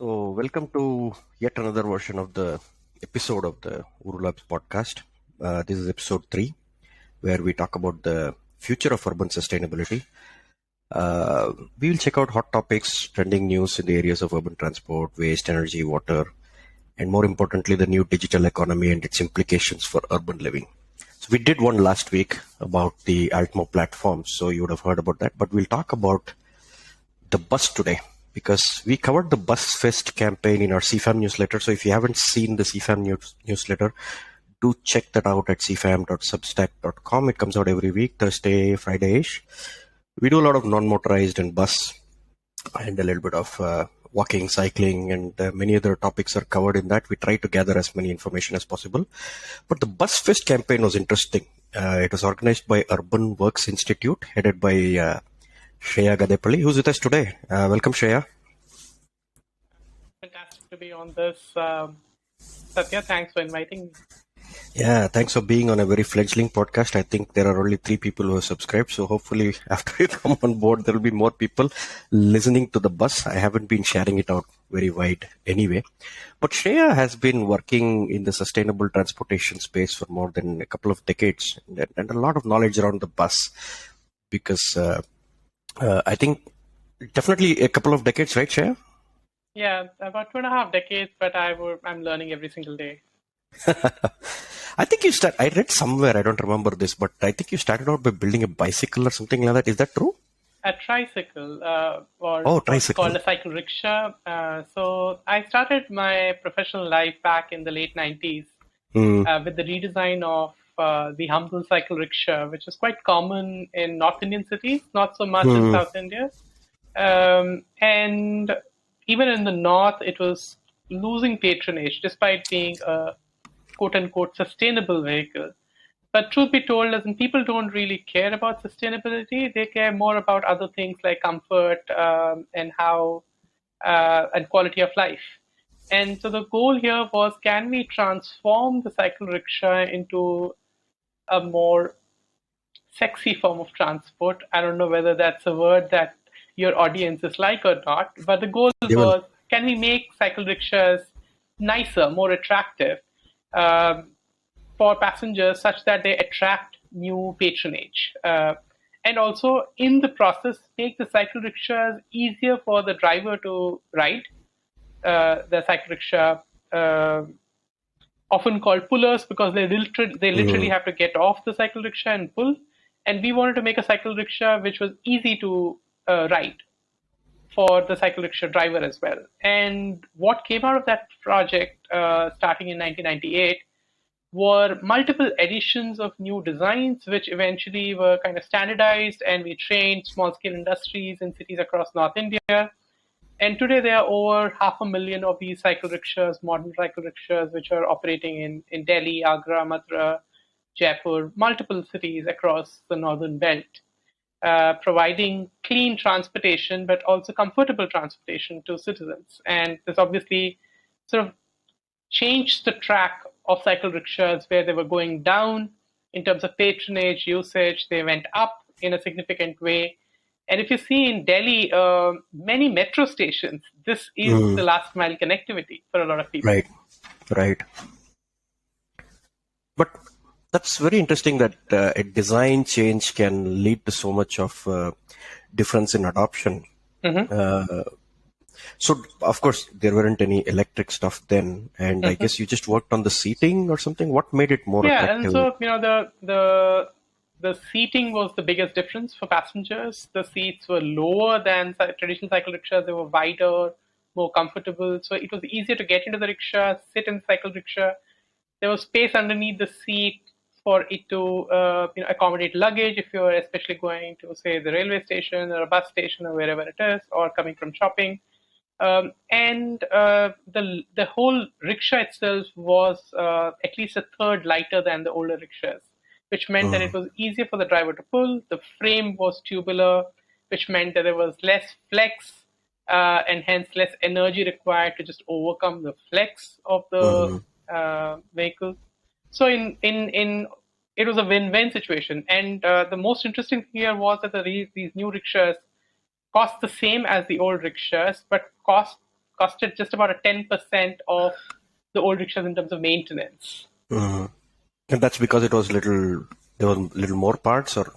So, welcome to yet another version of the episode of the Ooru Labs podcast. This is episode 3, where we talk about the future of urban sustainability. We will check out hot topics, trending news in the areas of urban transport, waste, energy, water, and more importantly, the new digital economy and its implications for urban living. So, we did one last week about the Altmo platform, so you would have heard about that, but we'll talk about the bus today because we covered the Bus Fest campaign in our CFAM newsletter. So if you haven't seen the CFAM newsletter, do check that out at cfam.substack.com. It comes out every week, Thursday, Friday-ish. We do a lot of non-motorized and bus and a little bit of walking, cycling, and many other topics are covered in that. We try to gather as many information as possible. But the Bus Fest campaign was interesting. It was organized by Urban Works Institute, headed by Shreya Gadepalli, who's with us today. Welcome, Shreya. Fantastic to be on this. Satya, thanks for inviting me. Yeah, thanks for being on a very fledgling podcast. I think there are only 3 people who have subscribed. So hopefully after you come on board, there will be more people listening to the bus. I haven't been sharing it out very wide anyway. But Shreya has been working in the sustainable transportation space for more than a couple of decades and a lot of knowledge around the bus because I think definitely a couple of decades, right, Shreya? Yeah, about 2.5 decades, but I'm learning every single day. I think I read somewhere, I don't remember this, but I think you started out by building a bicycle or something like that. Is that true? A tricycle, or tricycle. what's called a cycle rickshaw. So I started my professional life back in the late 90s with the redesign of the humble cycle rickshaw, which is quite common in North Indian cities, not so much in South India. And even in the North, it was losing patronage despite being a quote-unquote sustainable vehicle. But truth be told, people don't really care about sustainability. They care more about other things like comfort and quality of life. And so the goal here was, can we transform the cycle rickshaw into a more sexy form of transport? I don't know whether that's a word that your audience is like or not, but the goal was, can we make cycle rickshaws nicer, more attractive for passengers such that they attract new patronage? And also, in the process, make the cycle rickshaws easier for the driver to ride. The cycle rickshaw, often called pullers, because they literally have to get off the cycle rickshaw and pull. And we wanted to make a cycle rickshaw which was easy to ride for the cycle rickshaw driver as well. And what came out of that project, starting in 1998, were multiple editions of new designs, which eventually were kind of standardized, and we trained small-scale industries in cities across North India. And today there are over 500,000 of these cycle rickshaws, modern cycle rickshaws, which are operating in Delhi, Agra, Mathura, Jaipur, multiple cities across the northern belt, providing clean transportation, but also comfortable transportation to citizens. And this obviously sort of changed the track of cycle rickshaws, where they were going down in terms of patronage, usage. They went up in a significant way. And if you see in Delhi, many metro stations, this is the last mile connectivity for a lot of people. Right. But that's very interesting that a design change can lead to so much of difference in adoption. So, of course, there weren't any electric stuff then, and I guess you just worked on the seating or something. What made it more attractive? Yeah, and so, the seating was the biggest difference for passengers. The seats were lower than traditional cycle rickshaws. They were wider, more comfortable. So it was easier to get into the rickshaw, sit in the cycle rickshaw. There was space underneath the seat for it to accommodate luggage if you're especially going to, say, the railway station or a bus station or wherever it is, or coming from shopping. And the whole rickshaw itself was at least a third lighter than the older rickshaws, which meant that it was easier for the driver to pull. The frame was tubular, which meant that there was less flex and hence less energy required to just overcome the flex of the vehicle. So it was a win-win situation. And the most interesting thing here was that these new rickshaws cost the same as the old rickshaws, but cost costed just about a 10% of the old rickshaws in terms of maintenance. And that's because there was little more parts, or?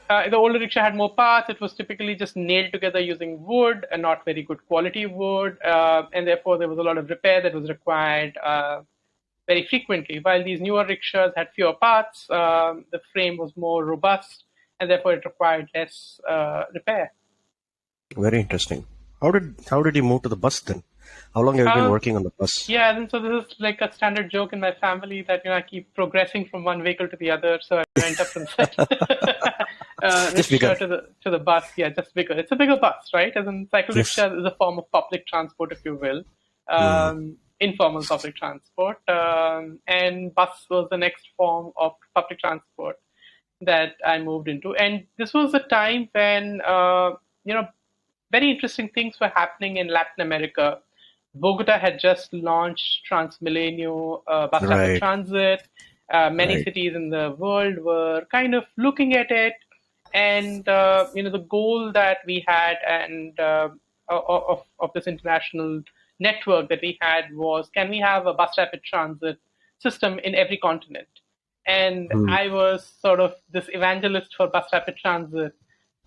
The older rickshaw had more parts. It was typically just nailed together using wood and not very good quality wood. And therefore, there was a lot of repair that was required very frequently. While these newer rickshaws had fewer parts, the frame was more robust, and therefore it required less repair. Very interesting. How did you move to the bus then? How long have you been working on the bus? Yeah, and so this is like a standard joke in my family that I keep progressing from one vehicle to the other. So I went up from rickshaw to the bus. Yeah, just bigger. It's a bigger bus, right? As in cycle rickshaw is a form of public transport, if you will, informal public transport, and bus was the next form of public transport that I moved into. And this was a time when very interesting things were happening in Latin America. Bogota had just launched Transmilenio bus rapid transit. Many cities in the world were kind of looking at it, and the goal that we had and of this international network that we had was, can we have a bus rapid transit system in every continent? And I was sort of this evangelist for bus rapid transit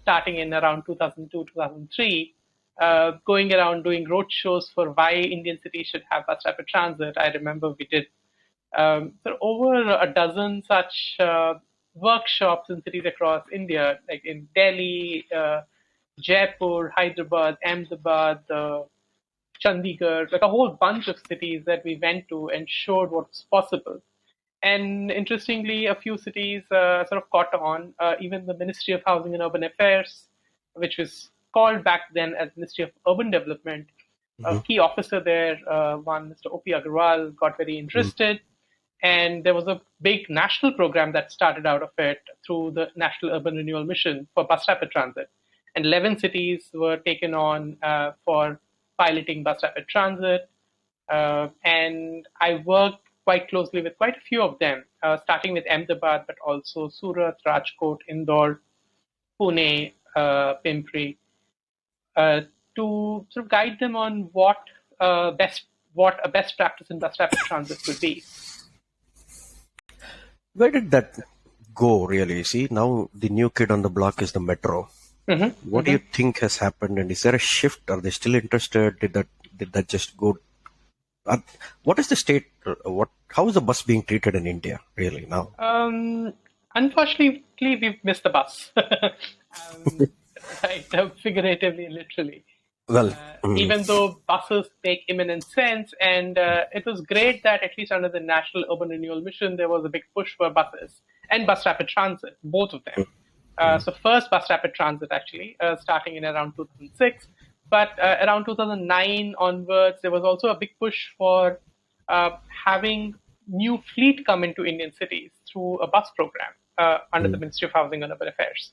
starting in around 2002, 2003. Going around doing road shows for why Indian cities should have bus rapid transit. I remember we did over a dozen such workshops in cities across India, like in Delhi, Jaipur, Hyderabad, Ahmedabad, Chandigarh, like a whole bunch of cities that we went to and showed what was possible. And interestingly, a few cities sort of caught on. Even the Ministry of Housing and Urban Affairs, which was called back then as Ministry of Urban Development, a key officer there, one Mr. O.P. Agarwal, got very interested. And there was a big national program that started out of it through the National Urban Renewal Mission for bus rapid transit. And 11 cities were taken on for piloting bus rapid transit. And I worked quite closely with quite a few of them, starting with Ahmedabad, but also Surat, Rajkot, Indore, Pune, Pimpri, to sort of guide them on what a best practice in bus rapid transit could be. Where did that go, really? See, now the new kid on the block is the metro. What do you think has happened, and is there a shift? Are they still interested? Did that just go? What is the state? How is the bus being treated in India, really, now? Unfortunately, we've missed the bus. Right, figuratively, literally. Well, even though buses make imminent sense, and it was great that at least under the National Urban Renewal Mission, there was a big push for buses and bus rapid transit, both of them. So first bus rapid transit, actually, starting in around 2006. But around 2009 onwards, there was also a big push for having new fleet come into Indian cities through a bus program under the Ministry of Housing and Urban Affairs,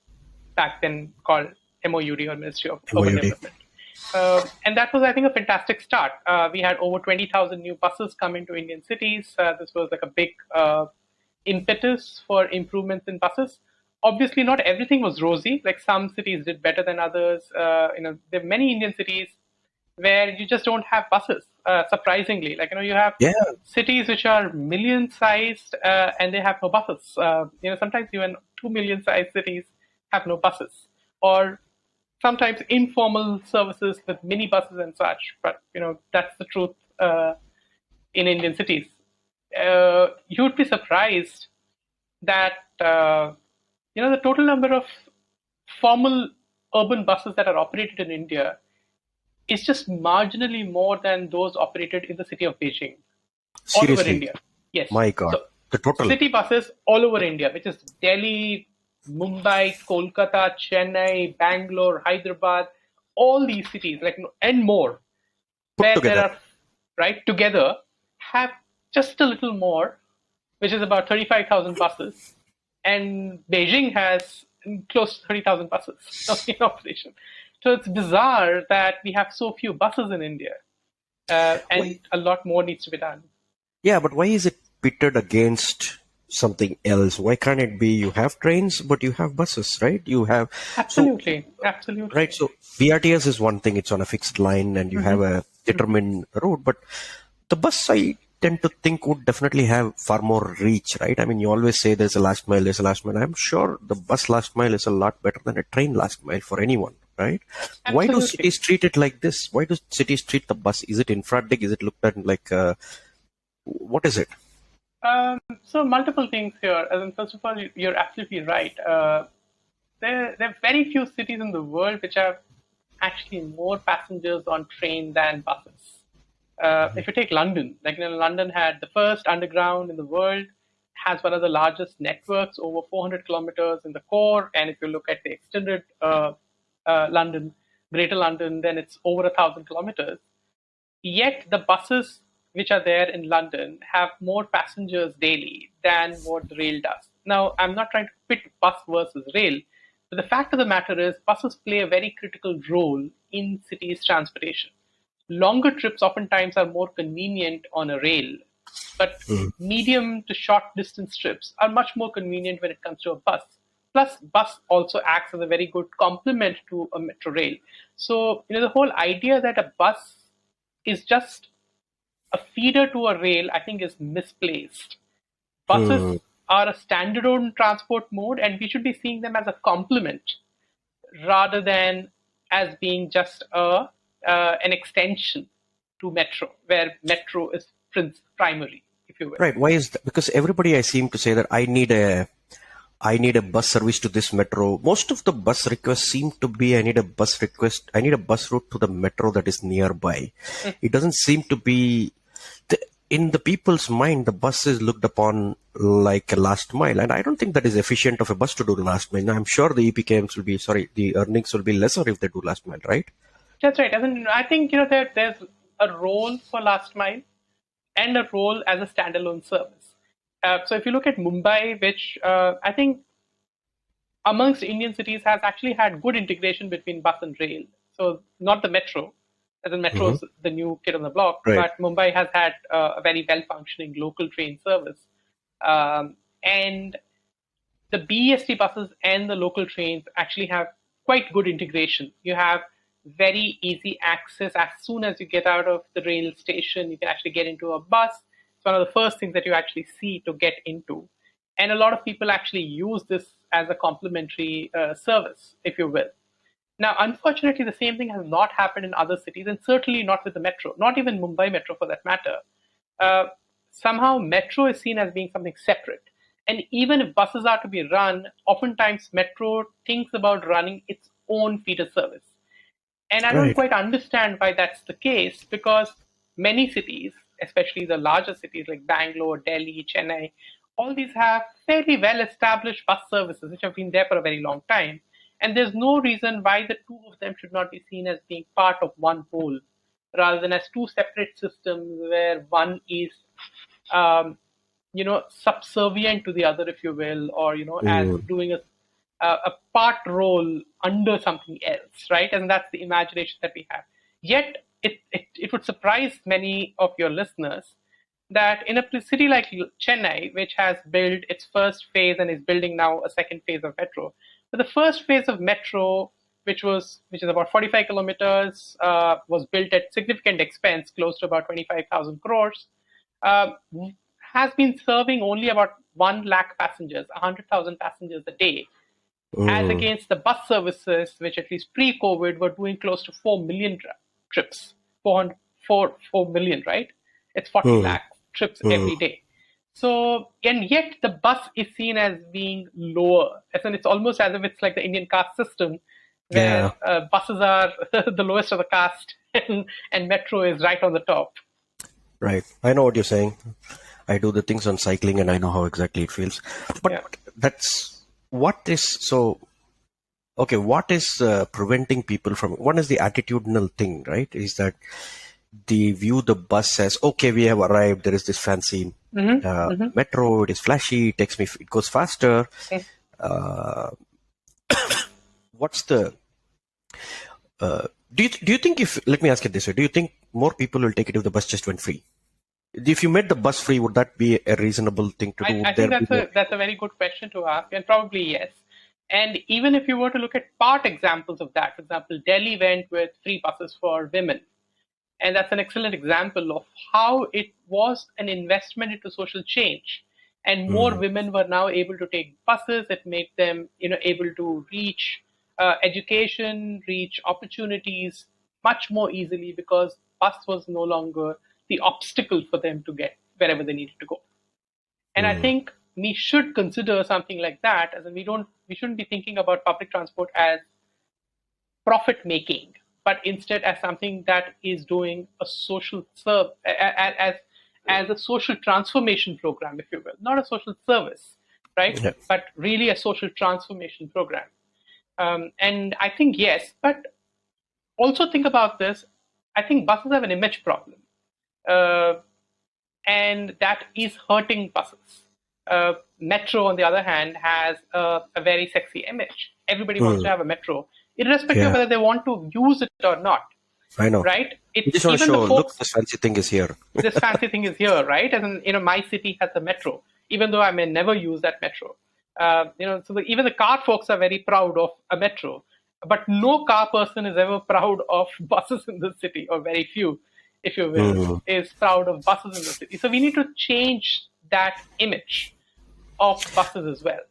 back then called MOUD, or Ministry of Urban Development. And that was, I think, a fantastic start. We had over 20,000 new buses come into Indian cities. This was like a big impetus for improvements in buses. Obviously, not everything was rosy. Like some cities did better than others. There are many Indian cities where you just don't have buses. Surprisingly, you have cities which are million-sized and they have no buses. Sometimes even 2 million-sized cities have no buses, or sometimes informal services with minibuses and such. But that's the truth in Indian cities. You would be surprised that the total number of formal urban buses that are operated in India is just marginally more than those operated in the city of Beijing. Seriously? All over India. Yes. My God. So, the total city buses all over India, which is Delhi, Mumbai, Kolkata, Chennai, Bangalore, Hyderabad, all these cities, and more, put together. There are, right, together, have just a little more, which is about 35,000 buses. And Beijing has close to 30,000 buses in operation. So it's bizarre that we have so few buses in India, and a lot more needs to be done. Yeah, but why is it pitted against something else? Why can't it be you have trains, but you have buses, right? You have, so, Absolutely. right. So VRTS is one thing. It's on a fixed line and you have a determined route, but the bus, I tend to think, would definitely have far more reach, right? I mean, you always say there's a last mile, there's a last mile. I'm sure the bus last mile is a lot better than a train last mile for anyone, right? Why do Absolutely. cities treat it like this? Why do cities treat the bus? Is it infra dig? Is it looked at like, what is it? So multiple things here. As in, first of all, you're absolutely right. There are very few cities in the world which have actually more passengers on train than buses. If you take London, London had the first underground in the world, has one of the largest networks, over 400 kilometers in the core, and if you look at the extended London, Greater London, then it's over 1,000 kilometers. Yet the buses which are there in London have more passengers daily than what the rail does. Now, I'm not trying to pit bus versus rail, but the fact of the matter is buses play a very critical role in cities' transportation. Longer trips oftentimes are more convenient on a rail, but medium to short distance trips are much more convenient when it comes to a bus. Plus, bus also acts as a very good complement to a metro rail. So, the whole idea that a bus is just a feeder to a rail, I think, is misplaced. Buses Hmm. are a standalone transport mode, and we should be seeing them as a complement rather than as being just an extension to metro, where metro is primary, if you will. Right. Why is that? Because everybody I seem to say that I need a bus service to this metro. Most of the bus requests seem to be I need a bus route to the metro that is nearby. It doesn't seem to be the, in the people's mind, the bus is looked upon like a last mile, and I don't think that is efficient of a bus to do the last mile. Now, I'm sure the the earnings will be lesser if they do last mile, right? That's right. I think there's a role for last mile and a role as a standalone service. So if you look at Mumbai, which I think amongst Indian cities has actually had good integration between bus and rail. So not the metro, as in metro Hmm. is the new kid on the block, Right. but Mumbai has had a very well-functioning local train service. And the BEST buses and the local trains actually have quite good integration. You have very easy access as soon as you get out of the rail station. You can actually get into a bus. It's one of the first things that you actually see to get into. And a lot of people actually use this as a complementary service, if you will. Now, unfortunately, the same thing has not happened in other cities, and certainly not with the metro, not even Mumbai Metro for that matter. Uh, Somehow, metro is seen as being something separate. And even if buses are to be run, oftentimes metro thinks about running its own feeder service. And I don't Right. quite understand why that's the case because many cities, especially the larger cities like Bangalore, Delhi, Chennai, all these have fairly well established bus services which have been there for a very long time. And there's no reason why the two of them should not be seen as being part of one whole rather than as two separate systems where one is um, subservient to the other, if you will, or as Mm. doing a part role under something else, right? And that's the imagination that we have. Yet, it would surprise many of your listeners that in a city like Chennai, which has built its first phase and is building now a second phase of metro, but the first phase of metro, which is about 45 kilometers, was built at significant expense, close to about 25,000 crores, uh, has been serving only about 1 lakh passengers, 100,000 passengers a day, as Mm. against the bus services, which at least pre-COVID were doing close to 4 million trips, 4 million, right? It's 40 Mm. lakh trips Mm. every day. So, and yet the bus is seen as being lower. As in, it's almost as if it's like the Indian caste system, where Yeah. buses are the lowest of the caste and metro is right on the top. Right. I know what you're saying. I do the things on cycling and I know how exactly it feels. But Yeah. that's what is so okay. What is preventing people from one is the attitudinal thing, right? Is that they view the bus as okay, we have arrived. There is this fancy Mm-hmm. Mm-hmm. metro. It is flashy. It takes me. It goes faster. Mm. What's the do you think if let me ask it this way, do you think more people will take it if the bus just went free? if you made the bus free, would that be a reasonable thing to do? I think that's a very good question to ask, and probably yes. And even if you were to look at part examples of that, for example, Delhi went with free buses for women. And that's an excellent example of how it was an investment into social change. And more women were now able to take buses. It made them, able to reach education, reach opportunities much more easily because bus was no longer the obstacle for them to get wherever they needed to go. And I think we should consider something like that, as in we shouldn't be thinking about public transport as profit making, but instead as something that is doing a social as a social transformation program, if you will, not a social service, right? Yeah. But really a social transformation program. And I think yes, but also think about this. I think buses have an image problem, and that is hurting buses. Metro, on the other hand, has a very sexy image. Everybody wants to have a metro, irrespective of Yeah. whether they want to use it or not. I know. Right? You It's just want to even the show, look, folks. this fancy thing is here. This fancy thing is here, right? And my city has a metro, even though I may never use that metro. So even the car folks are very proud of a metro, but no car person is ever proud of buses in the city, or very few, if you will, is proud of buses in the city. So we need to change that image of buses as well.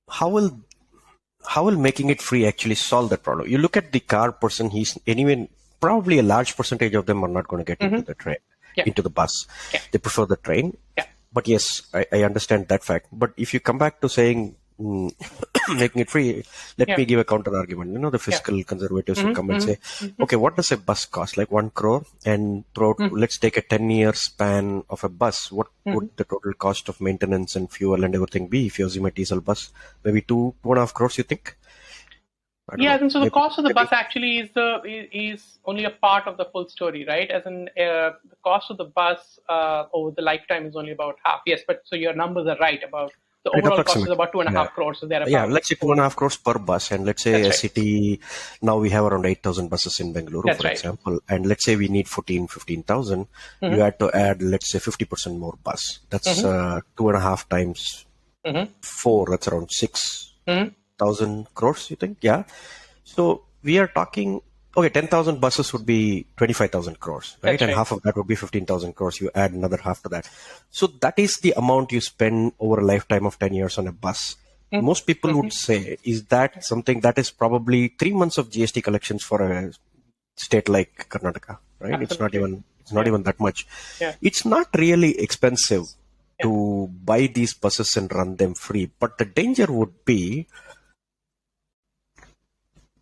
How will making it free actually solve that problem? You look at the car person, he's anyway, probably a large percentage of them are not going to get into the train, into the bus. Yeah. They prefer the train. Yeah. But yes, I understand that fact. But if you come back to saying making it free, let me give a counter argument. The fiscal conservatives will come and say, okay, what does a bus cost? Like 1 crore, and let's take a 10-year span of a bus. What would the total cost of maintenance and fuel and everything be if you assume a diesel bus? Maybe 2.5 crores, you think? I think so. The cost of the bus actually is only a part of the full story, right? As in the cost of the bus over the lifetime is only about half. Yes, but so your numbers are right about the overall cost is about 2.5 crores. So let's say 2.5 crores per bus, and let's say city. Now we have around 8,000 buses in Bengaluru, for example, and let's say we need 15,000. You had to add, let's say, 50% more bus. That's 2.5 times 4. That's around 6,000 crores, you think? Yeah. So we are talking, okay, 10,000 buses would be 25,000 crores, right? And half of that would be 15,000 crores. You add another half to that. So that is the amount you spend over a lifetime of 10 years on a bus. Most people would say, is that something that is probably 3 months of GST collections for a state like Karnataka, right? Absolutely. It's not even that much. Yeah. It's not really expensive to buy these buses and run them free. But the danger would be,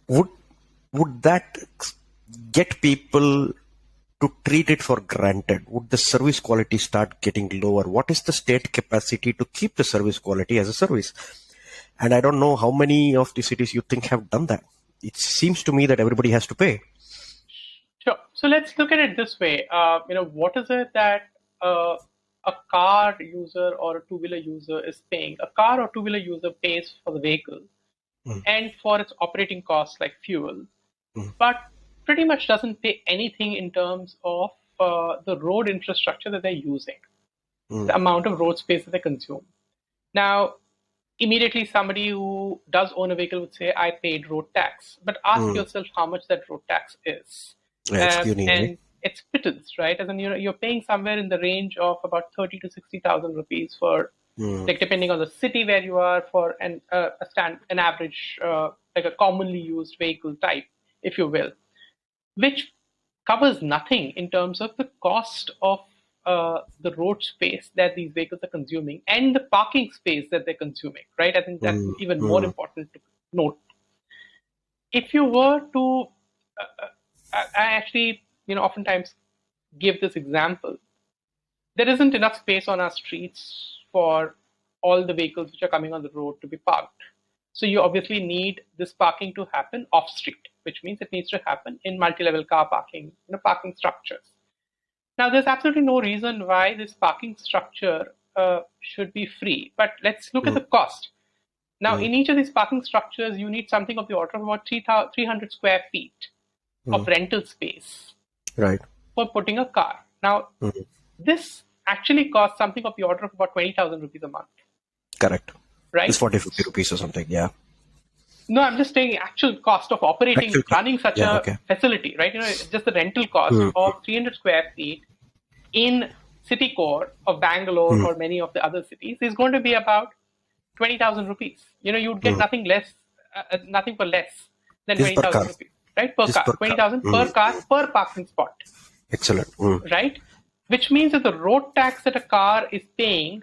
would that get people to treat it for granted? Would the service quality start getting lower? What is the state capacity to keep the service quality as a service? And I don't know how many of the cities you think have done that. It seems to me that everybody has to pay. Sure. So let's look at it this way. What is it that a car user or a two-wheeler user is paying? A car or two-wheeler user pays for the vehicle and for its operating costs like fuel, but pretty much doesn't pay anything in terms of the road infrastructure that they're using, the amount of road space that they consume. Now, immediately somebody who does own a vehicle would say, I paid road tax. But ask yourself how much that road tax is. And it's pittance, right? As in, you're paying somewhere in the range of about 30 to 60,000 rupees for, like, depending on the city where you are, for an average, like a commonly used vehicle type, if you will, which covers nothing in terms of the cost of the road space that these vehicles are consuming and the parking space that they're consuming, right? I think that's even more important to note. If you were to, I actually, oftentimes give this example. There isn't enough space on our streets for all the vehicles which are coming on the road to be parked. So you obviously need this parking to happen off street, which means it needs to happen in multi-level car parking, parking structures. Now, there's absolutely no reason why this parking structure should be free. But let's look at the cost. Now, in each of these parking structures, you need something of the order of about 300 square feet of rental space, right, for putting a car. Now, this actually costs something of the order of about 20,000 rupees a month. Correct. Right? It's 40-50 rupees or something. Yeah. No, I'm just saying actual cost of operating, running such a facility, right? Just the rental cost of 300 square feet in city core of Bangalore or many of the other cities is going to be about 20,000 rupees. You'd get nothing less, nothing for less than 20,000 rupees, right? Per car, 20,000 per car per parking spot. Excellent. Right? Which means that the road tax that a car is paying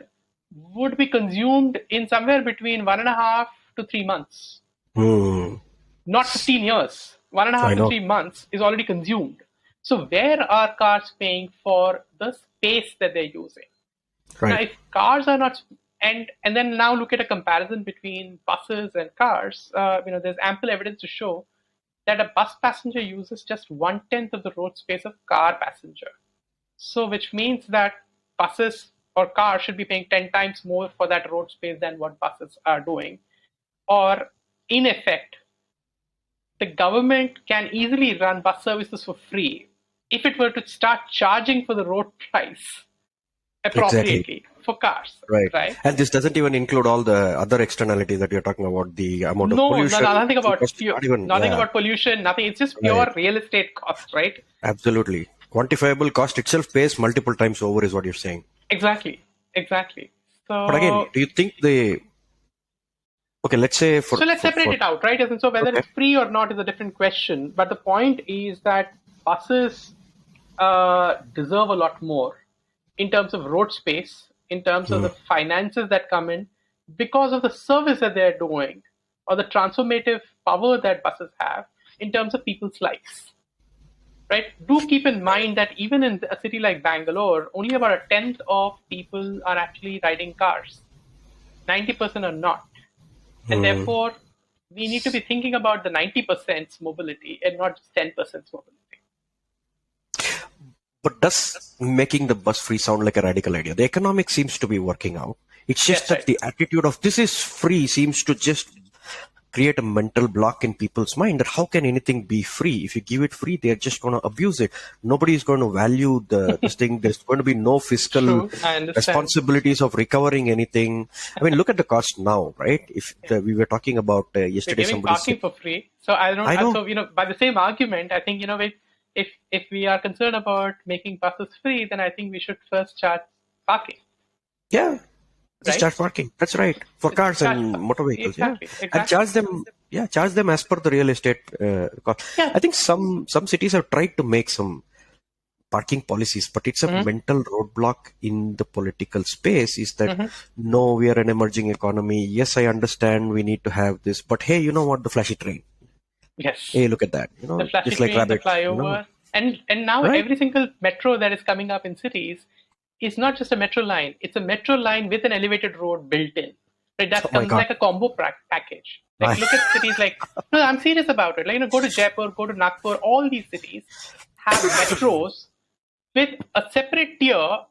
would be consumed in somewhere between 1.5 to 3 months. Not 15 years. 1.5 to 3 months is already consumed. So where are cars paying for the space that they're using? Right. Now, if cars are not, and then now look at a comparison between buses and cars. There's ample evidence to show that a bus passenger uses just 1/10 of the road space of car passenger. So which means that buses or cars should be paying 10 times more for that road space than what buses are doing. Or in effect, the government can easily run bus services for free if it were to start charging for the road price appropriately for cars. Right. And this doesn't even include all the other externalities that you're talking about, the amount of pollution. No, nothing about about pollution, nothing. It's just pure real estate cost, right? Absolutely. Quantifiable cost itself pays multiple times over is what you're saying. Exactly. So, but again, do you think let's say so let's separate it out, right? And so whether it's free or not is a different question. But the point is that buses deserve a lot more in terms of road space, in terms of the finances that come in, because of the service that they're doing, or the transformative power that buses have in terms of people's lives. Right? Do keep in mind that even in a city like Bangalore, only about 1/10 of people are actually riding cars. 90% are not. And therefore, we need to be thinking about the 90% mobility and not just 10% mobility. But does making the bus free sound like a radical idea? The economics seems to be working out. It's just that the attitude of this is free seems to just create a mental block in people's mind that how can anything be free? If you give it free, they're just going to abuse it. Nobody is going to value this thing. There's going to be no fiscal responsibilities of recovering anything. I mean, look at the cost now, right? If we were talking about yesterday, somebody parking for free. So I don't. So by the same argument, I think if we are concerned about making buses free, then I think we should first charge parking. Yeah. Just charge parking. That's right. For cars and motor vehicles. Exactly. And charge them as per the real estate cost. Yeah. I think some cities have tried to make some parking policies, but it's a mental roadblock in the political space is that no, we are an emerging economy. Yes, I understand we need to have this, but hey, you know what? The flashy train. Yes. Hey, look at that. The flashy just like train, rabbit, the flyover. And now every single metro that is coming up in cities is not just a metro line. It's a metro line with an elevated road built in. Right? That comes like a combo package. Like look at cities like, no, I'm serious about it. Like, go to Jaipur, go to Nagpur, all these cities have metros with a separate tier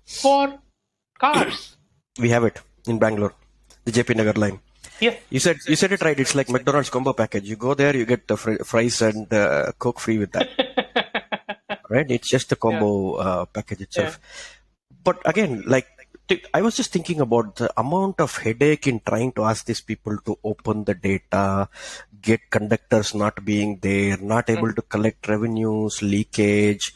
for cars. We have it in Bangalore, the JP Nagar line. Yes. You said it right. It's like McDonald's combo package. You go there, you get the fries and Coke free with that. Right? It's just the combo package itself. Yeah. But again, I was just thinking about the amount of headache in trying to ask these people to open the data, get conductors not being there, not able to collect revenues, leakage,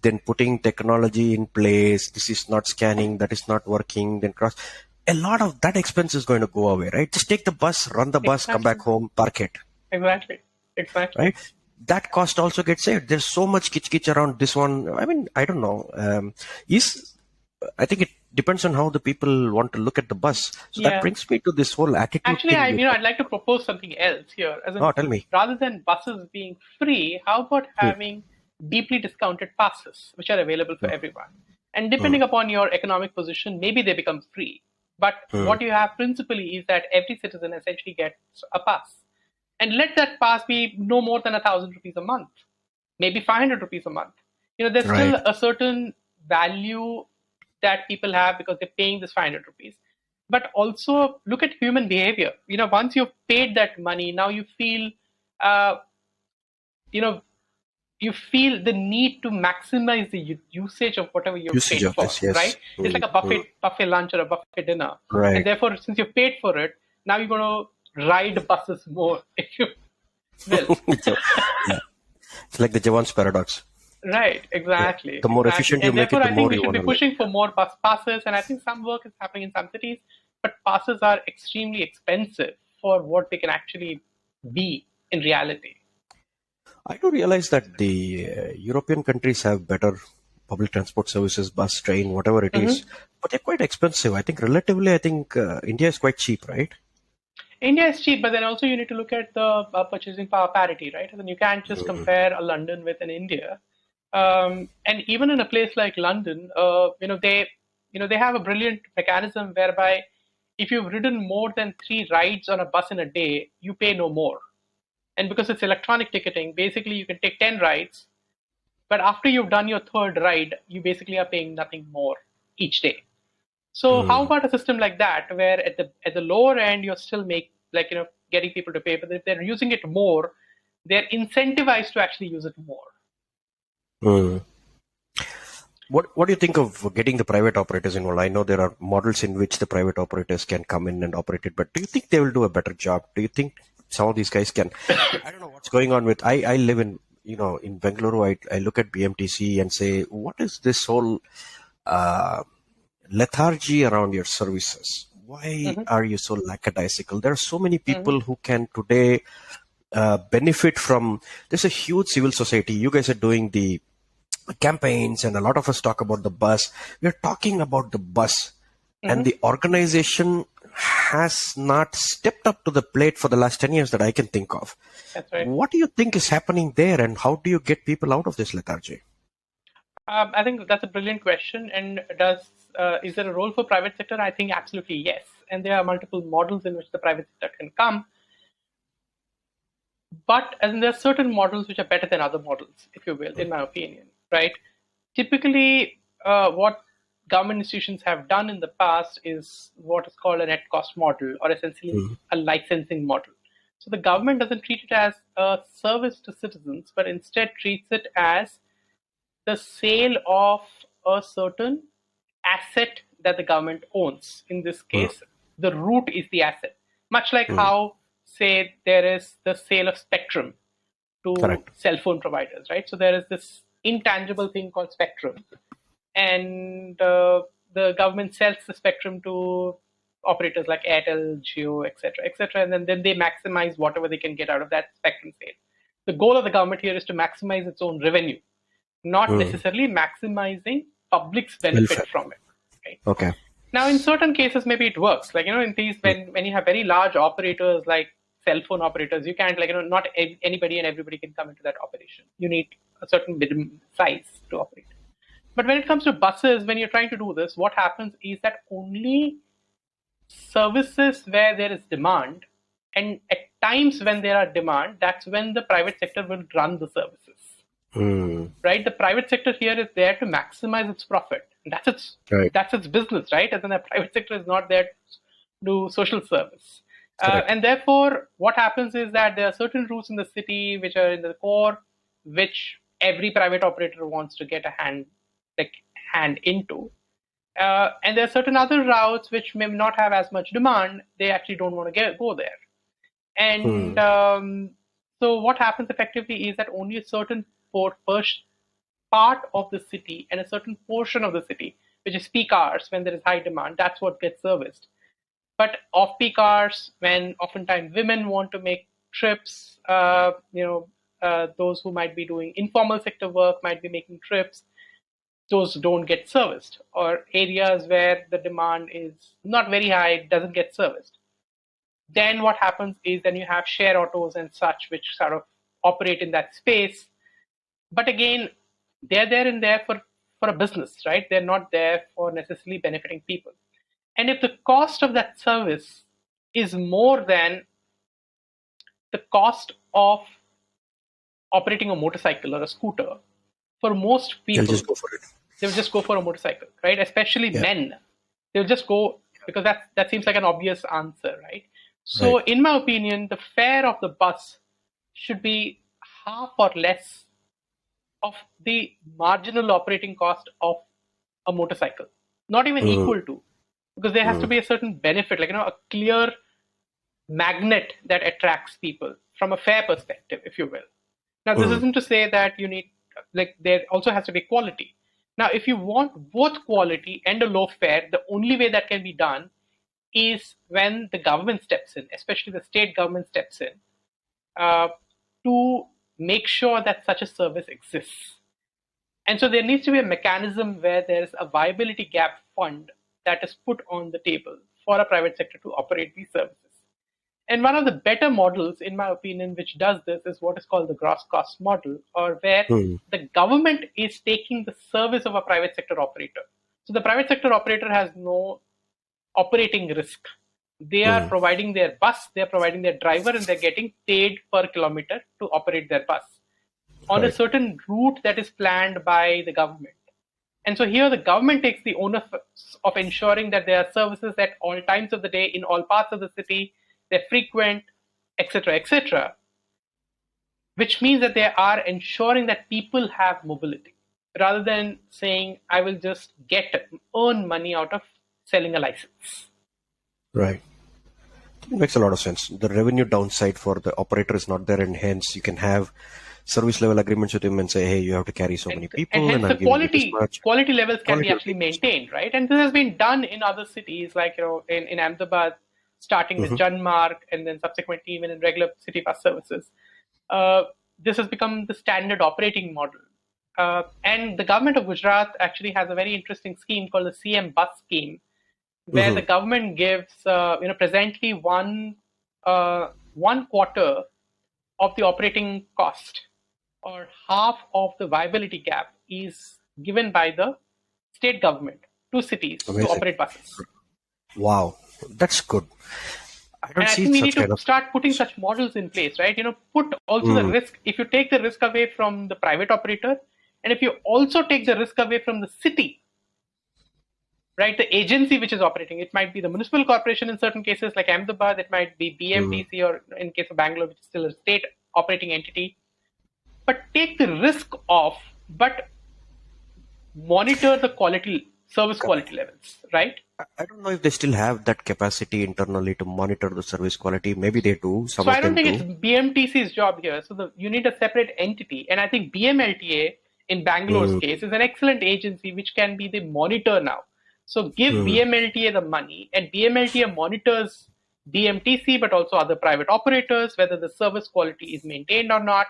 then putting technology in place. This is not scanning, that is not working, then cross. A lot of that expense is going to go away, right? Just take the bus, run the bus, come back home, park it. Exactly. Right? That cost also gets saved. There's so much kitsch around this one. I mean, I don't know. I think it depends on how the people want to look at the bus. So that brings me to this whole attitude. Actually, I'd like to propose something else here. Tell me. Rather than buses being free, how about having deeply discounted passes, which are available for everyone? And depending upon your economic position, maybe they become free. But what you have principally is that every citizen essentially gets a pass. And let that pass be no more than 1,000 rupees a month, maybe 500 rupees a month. There's still a certain value that people have because they're paying this 500 rupees. But also look at human behavior. Once you've paid that money, now you feel, you feel the need to maximize the usage of whatever you've Usage paid of for, this, yes. right? It's like a buffet lunch or a buffet dinner, Right. and therefore, since you paid for it, now you're going to ride buses more if you will. Yeah. It's like the Javan's paradox. Right, exactly. Yeah. The more efficient you and make therefore, it, the I think more we you should want be to pushing for more bus passes, and I think some work is happening in some cities, but passes are extremely expensive for what they can actually be in reality. I do realize that the European countries have better public transport services, bus, train, whatever it is, but they're quite expensive. I think relatively, India is quite cheap, right? India is cheap, but then also you need to look at the purchasing power parity, right? And then you can't just compare a London with an India. And even in a place like London, they have a brilliant mechanism whereby if you've ridden more than 3 rides on a bus in a day, you pay no more. And because it's electronic ticketing, basically you can take 10 rides, but after you've done your third ride, you basically are paying nothing more each day. So how about a system like that, where at the lower end you're still getting people to pay, but if they're using it more, they're incentivized to actually use it more. Mm. What do you think of getting the private operators involved? I know there are models in which the private operators can come in and operate it, but do you think they will do a better job? Do you think some of these guys can? I don't know what's going on with. I live in Bengaluru. I look at BMTC and say, what is this whole uh, lethargy around your services? Why are you so lackadaisical? There are so many people who can today benefit from. There's a huge civil society. You guys are doing the campaigns, and a lot of us talk about the bus. We're talking about the bus, and the organization has not stepped up to the plate for the last 10 years that I can think of. That's right. What do you think is happening there, and how do you get people out of this lethargy? I think that's a brilliant question. And is there a role for private sector? I think absolutely yes. And there are multiple models in which the private sector can come. But and there are certain models which are better than other models, if you will, in my opinion, right? Typically, what government institutions have done in the past is what is called a net cost model, or essentially a licensing model. So the government doesn't treat it as a service to citizens, but instead treats it as the sale of a certain asset that the government owns. In this case, the route is the asset. Much like how, say, there is the sale of spectrum to Correct. cell phone providers, right? So there is this intangible thing called spectrum, and the government sells the spectrum to operators like Airtel, Jio, etc., and then they maximize whatever they can get out of that spectrum sale. The goal of the government here is to maximize its own revenue, not necessarily maximizing public's benefit from it. Right? Okay. Now, in certain cases, maybe it works. Like, in these, when you have very large operators like cell phone operators, you can't, not anybody and everybody can come into that operation. You need a certain minimum size to operate. But when it comes to buses, when you're trying to do this, what happens is that only services where there is demand, and at times when there are demand, that's when the private sector will run the services. Right? The private sector here is there to maximize its profit. And that's its business, right? And then the private sector is not there to do social service. And therefore, what happens is that there are certain routes in the city which are in the core, which every private operator wants to get a hand into. And there are certain other routes which may not have as much demand. They actually don't want to go there. And so what happens effectively is that only a certain part of the city and a certain portion of the city, which is peak hours when there is high demand, that's what gets serviced. But off-peak hours, when oftentimes women want to make trips, those who might be doing informal sector work might be making trips, those don't get serviced. Or areas where the demand is not very high, it doesn't get serviced. Then what happens is then you have share autos and such, which sort of operate in that space. But again, they're there and there for a business, right? They're not there for necessarily benefiting people. And if the cost of that service is more than the cost of operating a motorcycle or a scooter, for most people, They'll just go for it. They'll just go for a motorcycle, right? Especially men. They'll just go because that seems like an obvious answer, right? So in my opinion, the fare of the bus should be half or less of the marginal operating cost of a motorcycle, not even equal to, because there has to be a certain benefit, like a clear magnet that attracts people from a fair perspective, if you will. Now, this isn't to say that you need, like, there also has to be quality. Now, if you want both quality and a low fare, the only way that can be done is when the government steps in, especially the state government steps in, uh, to make sure that such a service exists. And so there needs to be a mechanism where there's a viability gap fund that is put on the table for a private sector to operate these services. And one of the better models, in my opinion, which does this is what is called the gross cost model, or where the government is taking the service of a private sector operator. So the private sector operator has no operating risk. They are providing their bus, they're providing their driver, and they're getting paid per kilometer to operate their bus on a certain route that is planned by the government. And so here the government takes the onus of ensuring that there are services at all times of the day in all parts of the city, they're frequent, etc., which means that they are ensuring that people have mobility rather than saying, I will just earn money out of selling a license. Right. It makes a lot of sense. The revenue downside for the operator is not there, and hence you can have service level agreements with him and say, hey, you have to carry so many people, and hence I'm the giving you this much. quality levels can be Quality actually maintained, right? And this has been done in other cities, like in Ahmedabad, starting with Janmarg, and then subsequently even in regular city bus services. This has become the standard operating model. And the government of Gujarat actually has a very interesting scheme called the CM Bus Scheme, where the government gives, presently one quarter of the operating cost, or half of the viability gap, is given by the state government to cities to operate buses. Wow, that's good. I don't And I see think we such need to kind of start putting such models in place, right? Put also the risk. If you take the risk away from the private operator, and if you also take the risk away from the city, right? The agency which is operating, it might be the municipal corporation in certain cases, like Ahmedabad, it might be BMTC, or in case of Bangalore, which is still a state operating entity. But take the risk off, but monitor the service quality levels, right? I don't know if they still have that capacity internally to monitor the service quality. Maybe they do. Some So of I don't them think do. it's BMTC's job here. So you need a separate entity. And I think BMLTA, in Bangalore's case, is an excellent agency which can be the monitor now. So give BMLTA the money, and BMLTA monitors BMTC, but also other private operators, whether the service quality is maintained or not.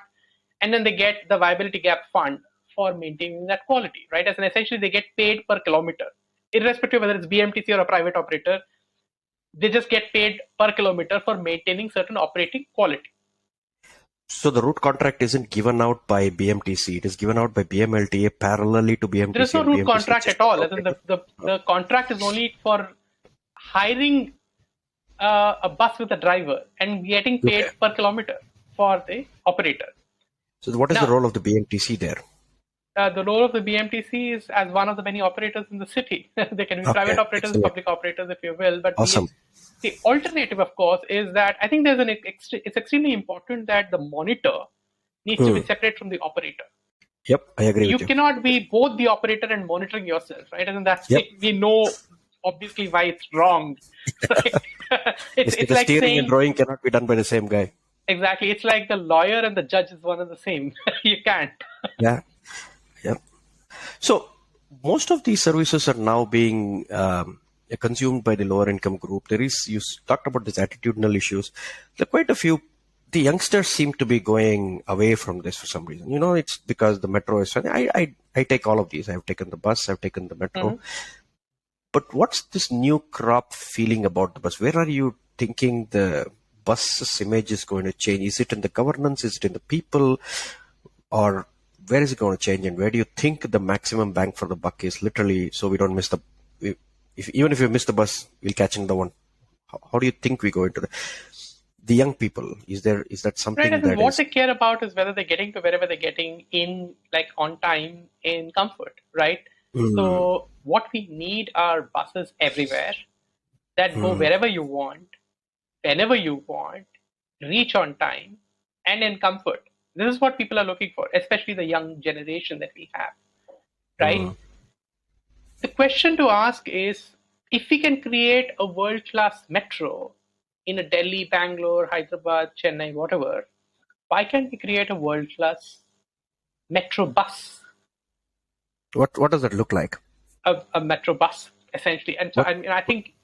And then they get the viability gap fund for maintaining that quality, right? As an essentially, they get paid per kilometer, irrespective of whether it's BMTC or a private operator. They just get paid per kilometer for maintaining certain operating quality. So the route contract isn't given out by BMTC. It is given out by BMLTA parallelly to BMTC. There is no route BMTC contract at all. As in the contract is only for hiring a bus with a driver and getting paid per kilometer for the operator. So what is the role of the BMTC there? The role of the BMTC is as one of the many operators in the city. They can be private operators, public operators, if you will. But the alternative, of course, is that I think it's extremely important that the monitor needs to be separate from the operator. Yep, I agree with you. You cannot be both the operator and monitoring yourself, right? And that's we know obviously why it's wrong. Right? it's like steering saying, and drawing cannot be done by the same guy. Exactly. It's like the lawyer and the judge is one and the same. You can't. Yeah. Yep. So most of these services are now being consumed by the lower income group. You talked about these attitudinal issues. There are quite a few. The youngsters seem to be going away from this for some reason. It's because the metro is. I take all of these. I've taken the bus. I've taken the metro. But what's this new crop feeling about the bus? Where are you thinking the bus's image is going to change? Is it in the governance? Is it in the people? Or where is it going to change? And where do you think the maximum bang for the buck is, literally, so we don't miss even if you miss the bus, we'll catch another one? How do you think we go into the young people? Is that something right? And what they care about is whether they're getting to wherever they're getting in, like, on time, in comfort, right? So what we need are buses everywhere that go wherever you want, whenever you want, reach on time, and in comfort. This is what people are looking for, especially the young generation that we have, right? The question to ask is, if we can create a world-class metro in a Delhi, Bangalore, Hyderabad, Chennai, whatever, why can't we create a world-class metro bus? What does that look like? A metro bus, essentially. And so, What? I mean, I think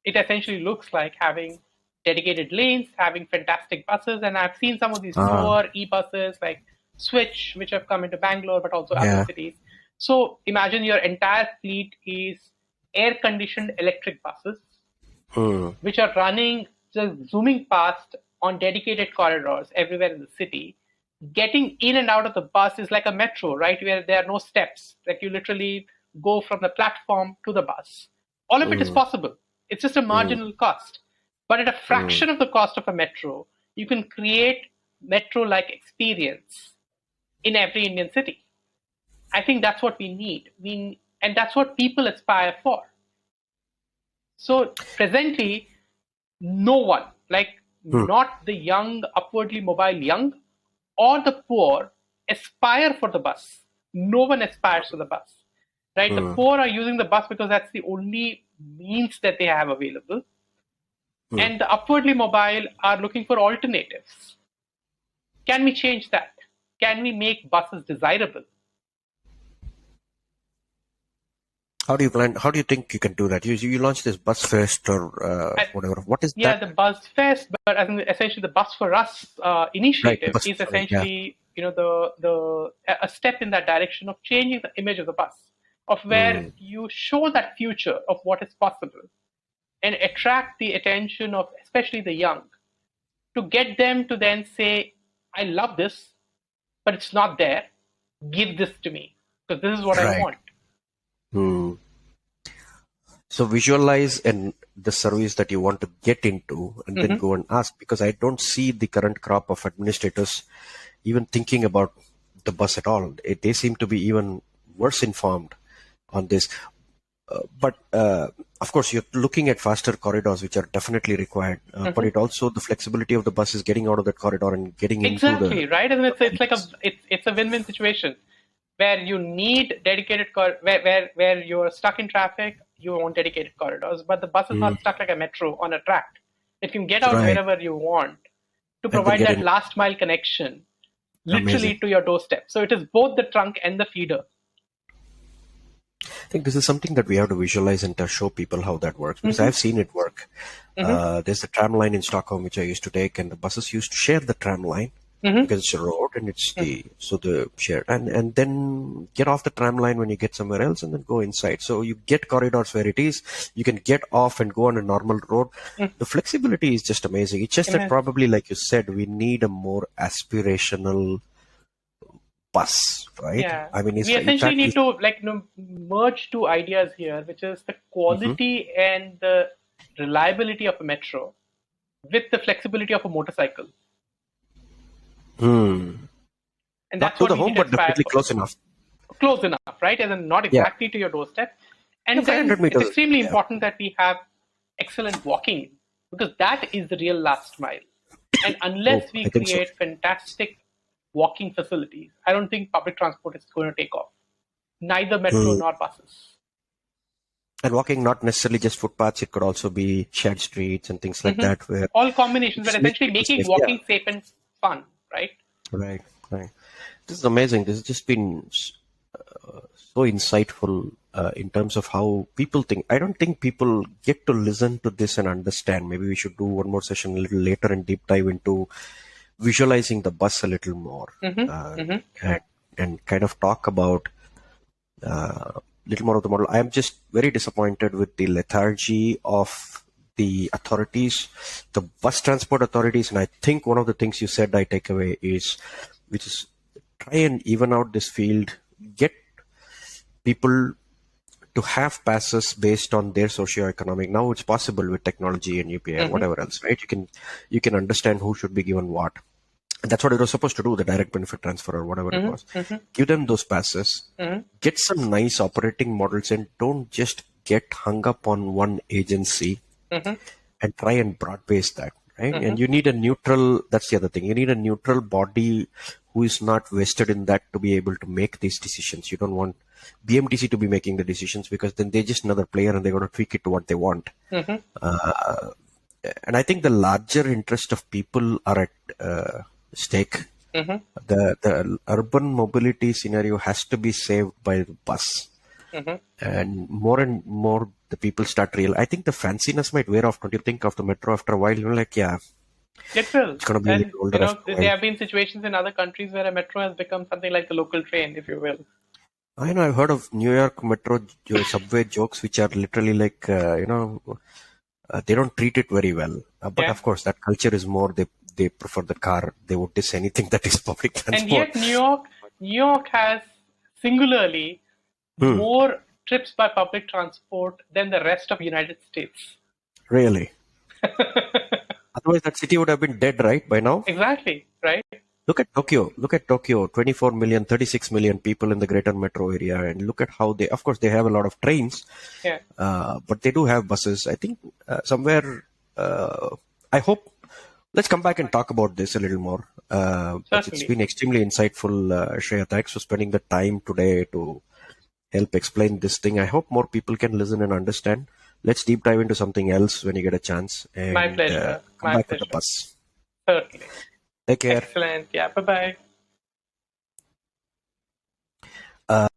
it essentially looks like having dedicated lanes, having fantastic buses. And I've seen some of these pure e-buses like Switch, which have come into Bangalore, but also other cities. So imagine your entire fleet is air-conditioned electric buses, which are running, just zooming past on dedicated corridors everywhere in the city. Getting in and out of the bus is like a metro, right? Where there are no steps. Like you literally go from the platform to the bus. All of it is possible. It's just a marginal cost. But at a fraction of the cost of a metro, you can create metro-like experience in every Indian city. I think that's what we need. And that's what people aspire for. So presently, no one, like not the young, upwardly mobile young, or the poor aspire for the bus. No one aspires for the bus, right? The poor are using the bus because that's the only means that they have available. And the upwardly mobile are looking for alternatives. Can we change that? Can we make buses desirable? How do you think you can do that? You launched this Bus Fest or whatever. What is that? Yeah, the Buzz Fest, but essentially the Bus for Us initiative is essentially a step in that direction of changing the image of the bus, of where you show that future of what is possible and attract the attention of especially the young, to get them to then say, I love this, but it's not there. Give this to me because this is what I want. So visualize the service that you want to get into and then go and ask, because I don't see the current crop of administrators even thinking about the bus at all. They seem to be even worse informed on this. But of course, you're looking at faster corridors, which are definitely required. But it also, the flexibility of the bus is getting out of that corridor and getting into the... Right? And it's a win-win situation where you need dedicated where you're stuck in traffic, you want dedicated corridors, but the bus is not stuck like a metro on a track. It can get out wherever you want to provide that last mile connection, literally to your doorstep. So it is both the trunk and the feeder. I think this is something that we have to visualize and to show people how that works, because I've seen it work. There's a tram line in Stockholm which I used to take, and the buses used to share the tram line because it's a road and it's the share, and then get off the tram line when you get somewhere else and then go inside. So you get corridors where it is. You can get off and go on a normal road. The flexibility is just amazing. It's just that probably, like you said, we need a more aspirational bus, right? Yeah. I mean, we essentially need to merge two ideas here, which is the quality and the reliability of a metro with the flexibility of a motorcycle. And that's not to the home, but definitely close enough. Close enough, right? And then not exactly to your doorstep. And then it's extremely important that we have excellent walking, because that is the real last mile. And unless we create fantastic walking facilities, I don't think public transport is going to take off. Neither metro nor buses. And walking, not necessarily just footpaths, it could also be shared streets and things like that. Where all combinations, but essentially making walking safe and fun, right? Right. This is amazing. This has just been so insightful in terms of how people think. I don't think people get to listen to this and understand. Maybe we should do one more session a little later and deep dive into visualizing the bus a little more and kind of talk about little more of the model. I am just very disappointed with the lethargy of the authorities, the bus transport authorities. And I think one of the things you said I take away is, which is try and even out this field, get people to have passes based on their socioeconomic. Now it's possible with technology and UPI and whatever else, right? You can understand who should be given what. And that's what it was supposed to do, the direct benefit transfer or whatever it was. Give them those passes, get some nice operating models, and don't just get hung up on one agency and try and broad base that, right? And you need a neutral, that's the other thing. You need a neutral body who is not vested in that to be able to make these decisions. You don't want BMTC to be making the decisions, because then they're just another player and they're going to tweak it to what they want. And I think the larger interest of people are at stake. The urban mobility scenario has to be saved by the bus. And more the people start real. I think the fanciness might wear off. Don't you think, of the metro after a while? Like, yeah, It will. it's going to be a little older after a while. There have been situations in other countries where a metro has become something like the local train, if you will. I know, I've heard of New York metro subway jokes, which are literally like, they don't treat it very well. But of course, that culture is more, they prefer the car. They would diss anything that is public transport. And yet New York has singularly more trips by public transport than the rest of United States. Really? Otherwise, that city would have been dead, right, by now? Exactly, right? Look at Tokyo, 24 million, 36 million people in the greater metro area. And look at how of course, they have a lot of trains, but they do have buses. I think somewhere, I hope, let's come back and talk about this a little more. But it's been extremely insightful, Shreya. Thanks for spending the time today to help explain this thing. I hope more people can listen and understand. Let's deep dive into something else when you get a chance. And, my pleasure. Come back with the bus. Certainly. Take care. Excellent. Yeah, bye-bye.